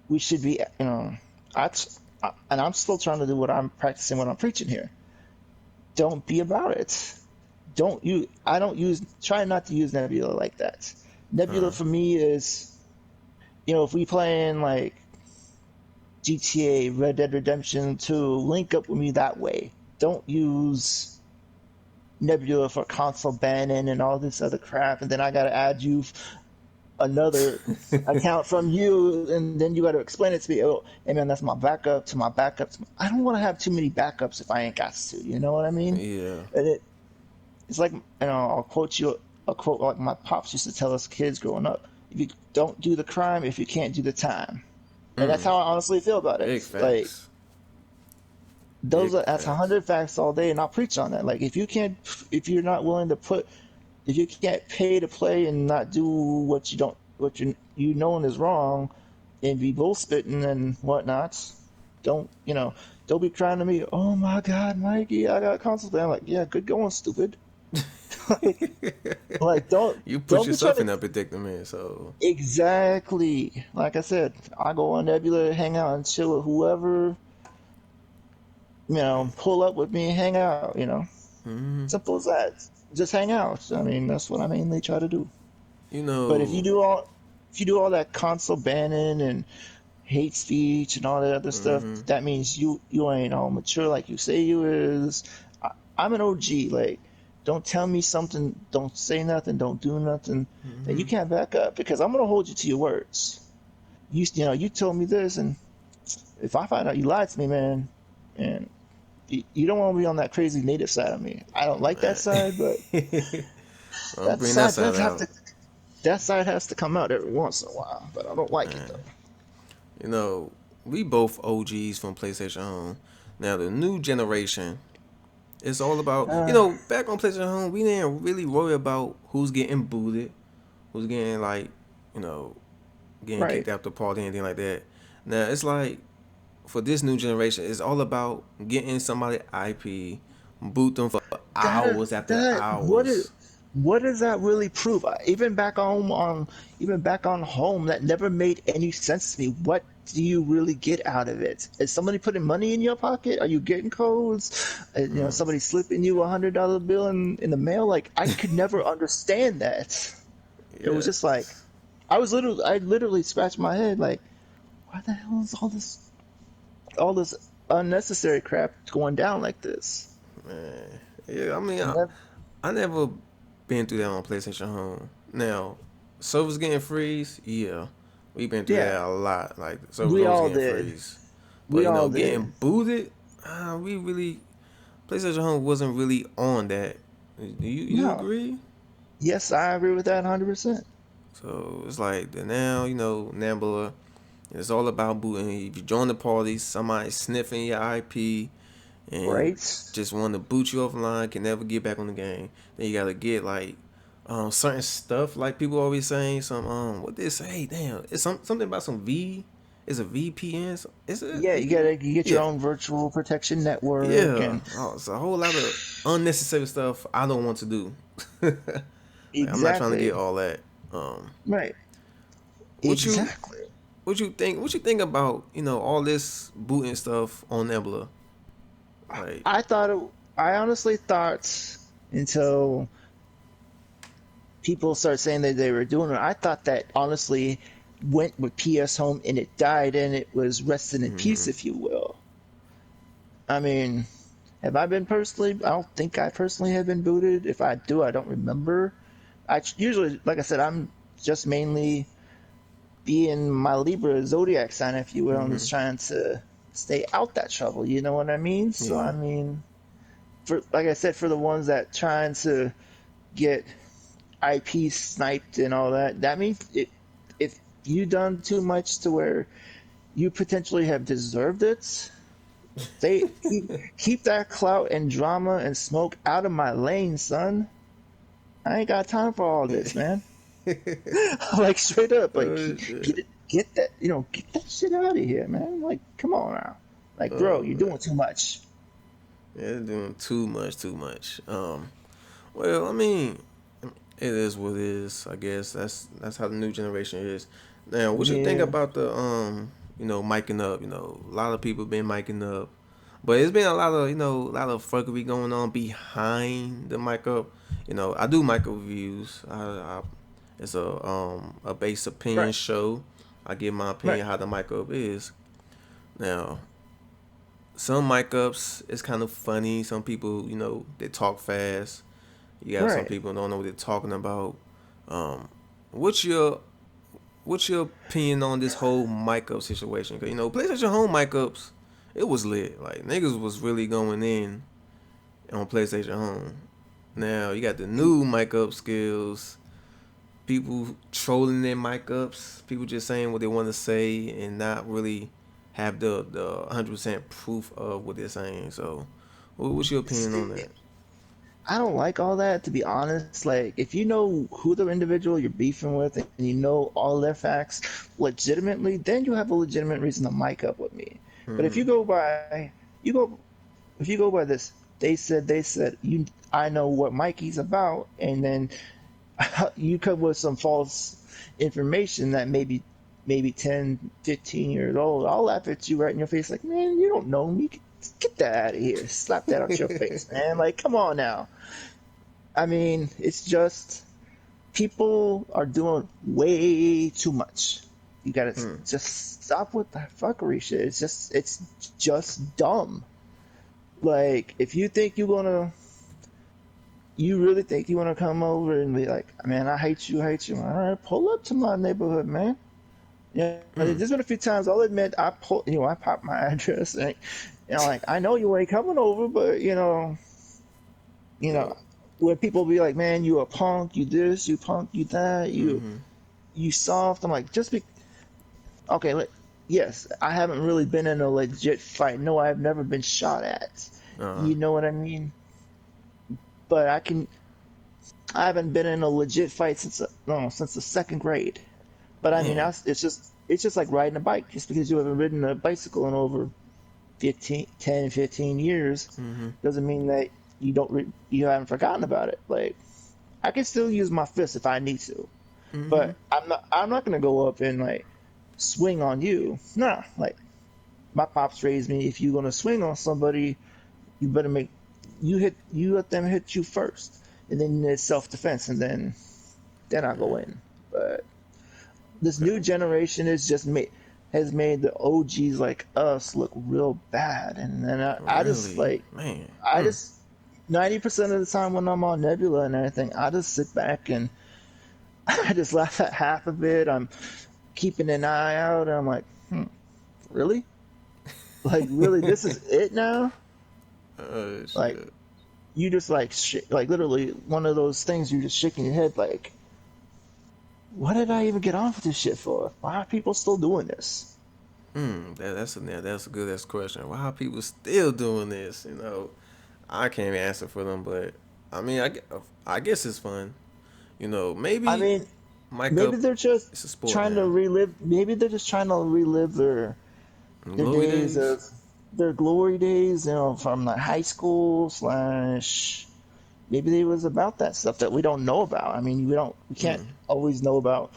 [SPEAKER 4] We should be, I, and I'm still trying to do what I'm practicing, what I'm preaching here. Don't be about it. I don't use, try not to use Nebula like that. Nebula for me is, if we playing like GTA, Red Dead Redemption 2, link up with me that way. Don't use Nebula for console banning and all this other crap, and then I gotta add you another account from you, and then you gotta explain it to me. Oh, hey man, that's my backup to my backup. I don't want to have too many backups if I ain't got to. You know what I mean?
[SPEAKER 3] Yeah.
[SPEAKER 4] And it's like, I'll quote you a quote like my pops used to tell us kids growing up: "If you don't do the crime, if you can't do the time." And that's how I honestly feel about it.
[SPEAKER 3] Big
[SPEAKER 4] Like,
[SPEAKER 3] facts.
[SPEAKER 4] that's 100 facts all day, and I'll preach on that. Like, if you're not willing to if you can't pay to play and not do what you knowing is wrong, and be bullspitting and whatnot, don't don't be crying to me. Oh my God, Mikey, I got console. I'm like, yeah, good going, stupid. like
[SPEAKER 3] You put
[SPEAKER 4] don't be trying
[SPEAKER 3] yourself in
[SPEAKER 4] to
[SPEAKER 3] that predicament, so
[SPEAKER 4] exactly. Like I said, I go on Nebula, hang out and chill with whoever. Pull up with me, hang out. Simple as that. Just hang out. I mean, that's what I mainly try to do.
[SPEAKER 3] you
[SPEAKER 4] But
[SPEAKER 3] know.
[SPEAKER 4] if you do all that console banning and hate speech and all that other stuff, that means you ain't all mature like you say you is. I'm an OG. Like, don't tell me something, don't say nothing, don't do nothing that you can't back up, because I'm gonna hold you to your words. You told me this, and if I find out you lied to me, man, and you don't want to be on that crazy native side of me. I don't like that side, but
[SPEAKER 3] I'll
[SPEAKER 4] that
[SPEAKER 3] bring that
[SPEAKER 4] side
[SPEAKER 3] side
[SPEAKER 4] does have
[SPEAKER 3] out.
[SPEAKER 4] to. That side has to come out every once in a while, but I don't like it though.
[SPEAKER 3] You know, we both OGs from PlayStation Home. Now the new generation, it's all about,
[SPEAKER 4] Uh,
[SPEAKER 3] back on PlayStation Home, we didn't really worry about who's getting booted, who's getting like, you know, getting
[SPEAKER 4] right.
[SPEAKER 3] kicked out the party, anything like that. Now it's like, for this new generation, it's all about getting somebody IP, boot them for
[SPEAKER 4] That
[SPEAKER 3] hours after
[SPEAKER 4] that
[SPEAKER 3] hours.
[SPEAKER 4] what does that really prove? Even back on home, that never made any sense to me. What do you really get out of it? Is somebody putting money in your pocket? Are you getting codes? Somebody slipping you $100 bill in the mail? Like, I could never understand that. It was just like,
[SPEAKER 3] Yes,
[SPEAKER 4] I literally scratched my head like, why the hell is all this unnecessary crap going down like this?
[SPEAKER 3] man. Yeah, I mean,
[SPEAKER 4] Never,
[SPEAKER 3] I never been through that on PlayStation Home. Now, servers getting freeze, yeah, we've been through
[SPEAKER 4] yeah,
[SPEAKER 3] that a lot. Like servers
[SPEAKER 4] we
[SPEAKER 3] always
[SPEAKER 4] all
[SPEAKER 3] getting
[SPEAKER 4] did.
[SPEAKER 3] freeze, but
[SPEAKER 4] We all
[SPEAKER 3] getting
[SPEAKER 4] did.
[SPEAKER 3] booted, we really PlayStation Home wasn't really on that. You
[SPEAKER 4] No.
[SPEAKER 3] agree?
[SPEAKER 4] Yes, I agree with that 100%.
[SPEAKER 3] So it's like the now Nambla. It's all about booting. If you join the party, somebody sniffing your IP and
[SPEAKER 4] Right?
[SPEAKER 3] just want to boot you offline, can never get back on the game. Then you gotta get like certain stuff, like people always saying some what they say. Damn, it's something about some V. It's a VPN. Is it
[SPEAKER 4] Yeah,
[SPEAKER 3] VPN?
[SPEAKER 4] you get your
[SPEAKER 3] Yeah,
[SPEAKER 4] own virtual protection network
[SPEAKER 3] yeah.
[SPEAKER 4] and
[SPEAKER 3] Oh, it's a whole lot of unnecessary stuff I don't want to do. Like, I'm not trying to get
[SPEAKER 4] exactly.
[SPEAKER 3] all that. Um,
[SPEAKER 4] Right.
[SPEAKER 3] what you
[SPEAKER 4] Exactly.
[SPEAKER 3] what you think? What you think about all this booting stuff on Nebula? Like,
[SPEAKER 4] I thought I honestly thought, until people start saying that they were doing it, I thought that honestly went with PS Home and it died and it was resting in peace, if you will. I mean, have I been personally? I don't think I personally have been booted. If I do, I don't remember. I usually, like I said, I'm just mainly being my Libra zodiac sign, if you will, and just trying to stay out that trouble. You know what I mean? So
[SPEAKER 3] yeah,
[SPEAKER 4] I mean, for like I said, for the ones that trying to get IP sniped and all that, that means if you done too much to where you potentially have deserved it, they keep that clout and drama and smoke out of my lane, son. I ain't got time for all this, man. Like, straight up, like,
[SPEAKER 3] oh shit.
[SPEAKER 4] get that, get that shit out of here, man. Like, come on now. Like, bro,
[SPEAKER 3] Oh
[SPEAKER 4] you're
[SPEAKER 3] man,
[SPEAKER 4] doing too much.
[SPEAKER 3] yeah, they're doing too much, too much. Well, I mean, It is what it is. I guess that's how the new generation is. Now, what you think
[SPEAKER 4] Yeah,
[SPEAKER 3] about the miking up? A lot of people been miking up, but it's been a lot of a lot of fuckery going on behind the mic up. I do mic up reviews. It's a base opinion
[SPEAKER 4] right,
[SPEAKER 3] show. I give my
[SPEAKER 4] right,
[SPEAKER 3] opinion how the mic up is. Now, some mic ups is kind of funny. Some people, they talk fast. You got some
[SPEAKER 4] right.
[SPEAKER 3] people who don't know what they're talking about. Um, what's your opinion on this whole mic up situation? Cause PlayStation Home mic ups, it was lit. Like niggas was really going in on PlayStation Home. Now you got the new mic up skills. People trolling their mic ups. People just saying what they want to say and not really have the 100% proof of what they're saying. So, what's your opinion on
[SPEAKER 4] See,
[SPEAKER 3] that?
[SPEAKER 4] I don't like all that, to be honest. Like, if you know who the individual you're beefing with and you know all their facts legitimately, then you have a legitimate reason to mic up with me. But if
[SPEAKER 3] Hmm.
[SPEAKER 4] you go by, you go, if you go by this, they said, I know what Mikey's about, and then you come with some false information that maybe 10, 15 years old, I'll laugh at you right in your face like, man, you don't know me. Get that out of here. Slap that out your face, man. Like, come on now. I mean, it's just people are doing way too much. You gotta
[SPEAKER 3] Hmm.
[SPEAKER 4] just stop with that fuckery shit. It's just dumb. Like, if you think you really think you want to come over and be like, man, I hate you. All right, pull up to my neighborhood, man. Yeah,
[SPEAKER 3] Hmm.
[SPEAKER 4] there's been a few times I'll admit I popped my address and like I know you ain't coming over, but you know,
[SPEAKER 3] Yo.
[SPEAKER 4] where people be like, man, you a punk, you this, you punk, you that,
[SPEAKER 3] Mm-hmm.
[SPEAKER 4] you soft. I'm like, just be okay. Yes, I haven't really been in a legit fight. No, I've never been shot at.
[SPEAKER 3] Uh.
[SPEAKER 4] You know what I mean? But I haven't been in a legit fight since no, since the second grade. But I mean,
[SPEAKER 3] Man.
[SPEAKER 4] it's just like riding a bike. Just because you haven't ridden a bicycle in over 15 years
[SPEAKER 3] Mm-hmm.
[SPEAKER 4] doesn't mean that you haven't forgotten about it. Like I can still use my fist if I need to,
[SPEAKER 3] Mm-hmm.
[SPEAKER 4] but I'm not gonna go up and like swing on you. Nah, like my pops raised me. If you're gonna swing on somebody, you better you let them hit you first, and then it's self defense, and then I go in. But this new
[SPEAKER 3] Okay.
[SPEAKER 4] generation has made the OGs like us look real bad, and then I just
[SPEAKER 3] Really,
[SPEAKER 4] like
[SPEAKER 3] man.
[SPEAKER 4] I
[SPEAKER 3] Mm.
[SPEAKER 4] just 90% of the time when I'm on Nebula and everything, I just sit back and I just laugh at half of it. I'm keeping an eye out, and I'm like, really? Like, really? This is it now?
[SPEAKER 3] Oh
[SPEAKER 4] Like,
[SPEAKER 3] shit.
[SPEAKER 4] you just like like literally one of those things you're just shaking your head like, what did I even get on with this shit for? Why are people still doing this?
[SPEAKER 3] That's a good ass question. Why are people still doing this? I can't even answer for them, but I mean, I guess it's fun.
[SPEAKER 4] I
[SPEAKER 3] Maybe
[SPEAKER 4] mean,
[SPEAKER 3] mic
[SPEAKER 4] maybe
[SPEAKER 3] up.
[SPEAKER 4] they're just
[SPEAKER 3] It's a sport
[SPEAKER 4] trying to
[SPEAKER 3] now.
[SPEAKER 4] relive. Maybe they're just trying to relive their
[SPEAKER 3] Glory
[SPEAKER 4] days
[SPEAKER 3] days.
[SPEAKER 4] of their glory days. From like high school slash. Maybe it was about that stuff that we don't know about. I mean, we can't
[SPEAKER 3] Mm.
[SPEAKER 4] always know about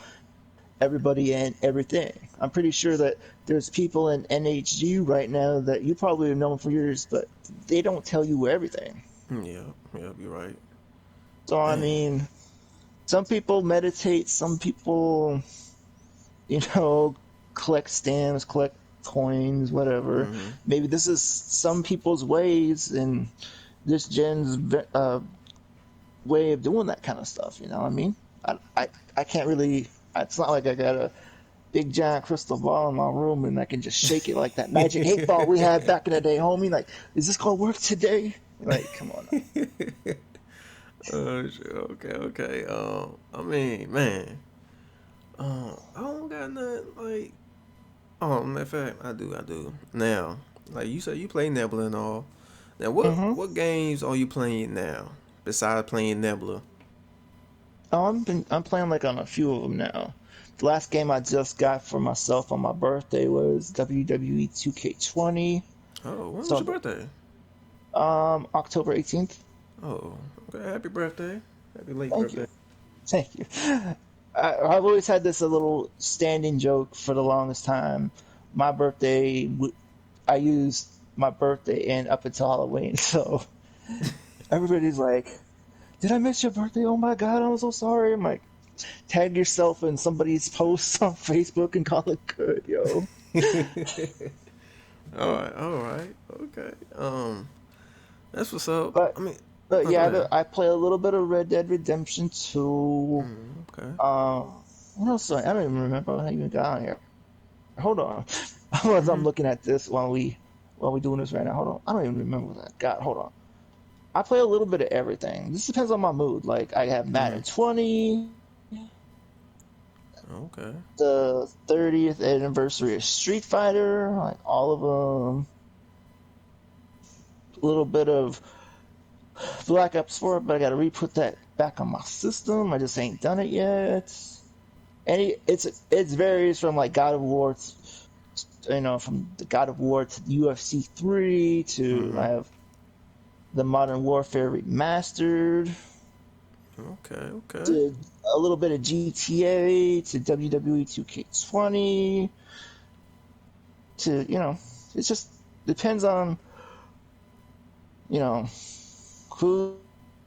[SPEAKER 4] everybody and everything. I'm pretty sure that there's people in NHG right now that you probably have known for years, but they don't tell you everything.
[SPEAKER 3] Yeah. Yeah. You're right.
[SPEAKER 4] So I
[SPEAKER 3] Man.
[SPEAKER 4] mean, some people meditate, some people, you know, collect stamps, collect coins, whatever.
[SPEAKER 3] Mm-hmm.
[SPEAKER 4] Maybe this is some people's ways and this gen's way of doing that kind of stuff. You know what I mean? I can't really. It's not like I got a big giant crystal ball in my room and I can just shake it like that magic 8 ball we had back in the day, homie. Like, is this gonna work today? Like, come on now.
[SPEAKER 3] Oh shit. Okay. Okay. I mean, man. I don't got nothing like. Oh, matter of fact, I do. I do. Now, like you said, you play Nebula and all. Now,
[SPEAKER 4] Mm-hmm.
[SPEAKER 3] what games are you playing now besides playing Nebula?
[SPEAKER 4] Oh, I'm playing like on a few of them now. The last game I just got for myself on my birthday was WWE 2K20.
[SPEAKER 3] Oh, when was your
[SPEAKER 4] So,
[SPEAKER 3] birthday?
[SPEAKER 4] October 18th.
[SPEAKER 3] Oh, okay. Happy birthday. Happy late
[SPEAKER 4] Thank
[SPEAKER 3] birthday.
[SPEAKER 4] you. Thank you. I've always had this a little standing joke for the longest time. My birthday, I used my birthday and up until Halloween, so everybody's like, "Did I miss your birthday? Oh my God, I'm so sorry." I'm like, tag yourself in somebody's post on Facebook and call it good, yo.
[SPEAKER 3] All right, okay. That's what's up.
[SPEAKER 4] But
[SPEAKER 3] I mean,
[SPEAKER 4] but
[SPEAKER 3] go
[SPEAKER 4] yeah,
[SPEAKER 3] ahead.
[SPEAKER 4] I play a little bit of Red Dead Redemption 2.
[SPEAKER 3] Okay.
[SPEAKER 4] What else? I don't even remember how I even got on here. Hold on. I'm looking at this while we doing this right now. Hold on. I don't even remember what I got. Hold on. I play a little bit of everything. This depends on my mood. Like I have Madden 20,
[SPEAKER 3] Okay.
[SPEAKER 4] the 30th anniversary of Street Fighter, like all of them. A little bit of Black Ops 4, but I got to re-put that back on my system. I just ain't done it yet. It varies from like God of War, from the God of War to UFC 3 to I have the Modern Warfare remastered
[SPEAKER 3] Okay. Okay.
[SPEAKER 4] to a little bit of GTA to WWE 2K20 to it just depends on you know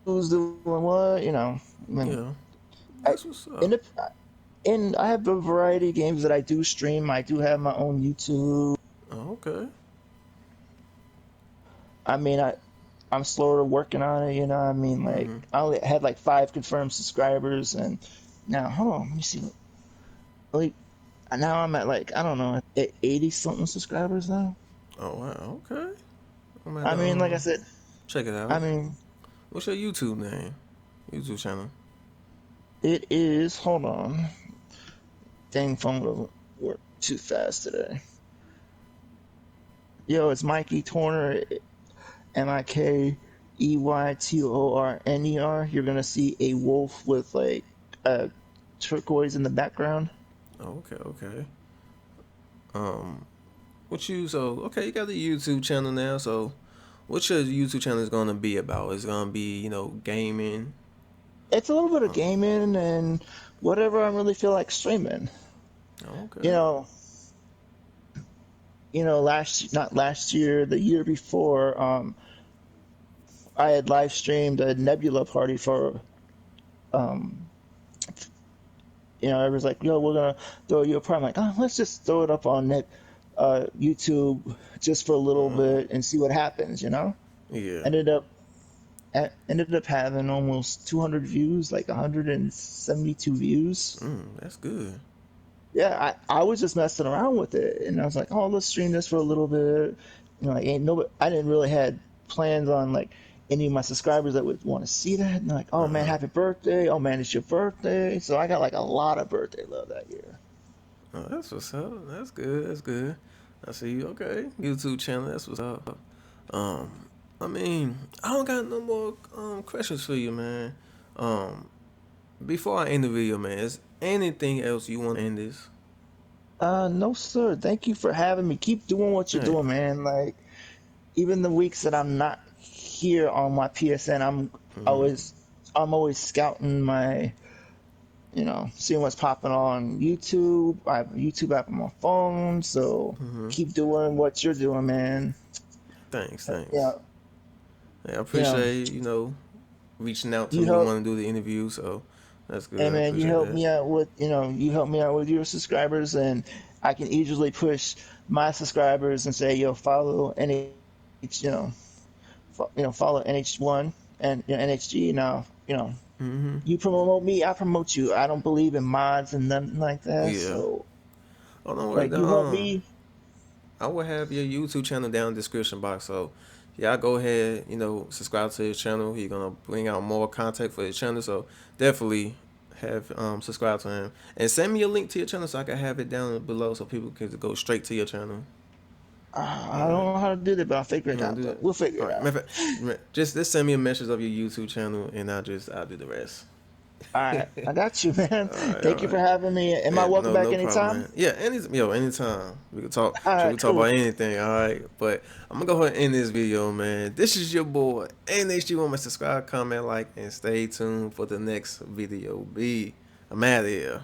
[SPEAKER 4] who's doing what. I mean,
[SPEAKER 3] Yeah.
[SPEAKER 4] I,
[SPEAKER 3] That's what's
[SPEAKER 4] in
[SPEAKER 3] up.
[SPEAKER 4] the and I have a variety of games that I do stream. I do have my own YouTube.
[SPEAKER 3] Okay.
[SPEAKER 4] I mean, I'm slower working on it. I mean, like I only had like 5 confirmed subscribers, and now hold on, let me see. Like now I'm at like I don't know at 80 something subscribers now.
[SPEAKER 3] Oh wow. Okay. I'm gonna have
[SPEAKER 4] I
[SPEAKER 3] to
[SPEAKER 4] mean, like I said,
[SPEAKER 3] check it
[SPEAKER 4] I
[SPEAKER 3] out.
[SPEAKER 4] mean,
[SPEAKER 3] What's your YouTube name? YouTube channel.
[SPEAKER 4] it is. Hold on, dang phone doesn't work too fast today. Yo, it's Mikey Torner, MikeyTorner. You're gonna see a wolf with like a turquoise in the background.
[SPEAKER 3] Okay. Okay. Um. What you so okay? You got the YouTube channel now. So, what your YouTube channel is gonna be about? It's gonna be gaming.
[SPEAKER 4] It's a little bit of gaming and whatever I really feel like streaming. You
[SPEAKER 3] Okay.
[SPEAKER 4] know, not last year, the year before, I had live streamed a Nebula party for, um, everyone's like, yo, we're gonna throw you a party. I'm like, oh, let's just throw it up on YouTube just for a little bit and see what happens.
[SPEAKER 3] Yeah.
[SPEAKER 4] Ended up ended up having almost 200 views, like 172 views.
[SPEAKER 3] That's good.
[SPEAKER 4] Yeah, I was just messing around with it, and I was like, oh, let's stream this for a little bit. Like ain't no, I didn't really had plans on like any of my subscribers that would want to see that. And they're like, oh man, happy birthday! Oh man, it's your birthday! So I got like a lot of birthday love that year.
[SPEAKER 3] Oh, that's what's up. That's good. That's good. I see you. Okay. YouTube channel. That's what's up. Um, I mean, I don't got no more questions for you, man. Um, before I end the video, man, is anything else you want to end this?
[SPEAKER 4] No, sir. Thank you for having me. Keep doing what you're
[SPEAKER 3] Hey.
[SPEAKER 4] doing, man. Like even the weeks that I'm not here on my PSN, always I'm always scouting my seeing what's popping on YouTube. I have a YouTube app on my phone, so keep doing what you're doing, man.
[SPEAKER 3] Thanks.
[SPEAKER 4] Yeah,
[SPEAKER 3] Thanks. Hey, I
[SPEAKER 4] you know,
[SPEAKER 3] appreciate reaching out to
[SPEAKER 4] you
[SPEAKER 3] me,
[SPEAKER 4] help,
[SPEAKER 3] wanting to do the interview. So that's
[SPEAKER 4] hey
[SPEAKER 3] good. I
[SPEAKER 4] man,
[SPEAKER 3] appreciate that.
[SPEAKER 4] you help me out with your subscribers, and I can easily push my subscribers and say, yo, follow NH, follow NH1 and NHG. Now, you promote me, I promote you. I don't believe in mods and nothing like that.
[SPEAKER 3] Yeah.
[SPEAKER 4] So,
[SPEAKER 3] Oh, don't worry.
[SPEAKER 4] like, you help me.
[SPEAKER 3] I will have your YouTube channel down in the description box. So, yeah, go ahead, subscribe to his channel. He's gonna bring out more content for his channel. So definitely have subscribe to him and send me a link to your channel so I can have it down below so people can go straight to your channel.
[SPEAKER 4] I
[SPEAKER 3] All right,
[SPEAKER 4] don't know how to do that, but I'll figure
[SPEAKER 3] you
[SPEAKER 4] it
[SPEAKER 3] gonna
[SPEAKER 4] out
[SPEAKER 3] do
[SPEAKER 4] though.
[SPEAKER 3] that?
[SPEAKER 4] We'll figure
[SPEAKER 3] All
[SPEAKER 4] it
[SPEAKER 3] right,
[SPEAKER 4] out.
[SPEAKER 3] matter of fact, just send me a message of your YouTube channel and I'll do the rest.
[SPEAKER 4] All right, I got you, man.
[SPEAKER 3] All
[SPEAKER 4] Thank you for
[SPEAKER 3] right.
[SPEAKER 4] having me. Am I
[SPEAKER 3] Yeah,
[SPEAKER 4] welcome back
[SPEAKER 3] no problem,
[SPEAKER 4] anytime?
[SPEAKER 3] man. Yeah, anytime. We can talk.
[SPEAKER 4] All
[SPEAKER 3] Sure, we
[SPEAKER 4] right,
[SPEAKER 3] can talk
[SPEAKER 4] cool.
[SPEAKER 3] about anything. All right, but I'm gonna go ahead and end this video, man. This is your boy NHxOneMic919. Subscribe, comment, like, and stay tuned for the next video. I'm out of here.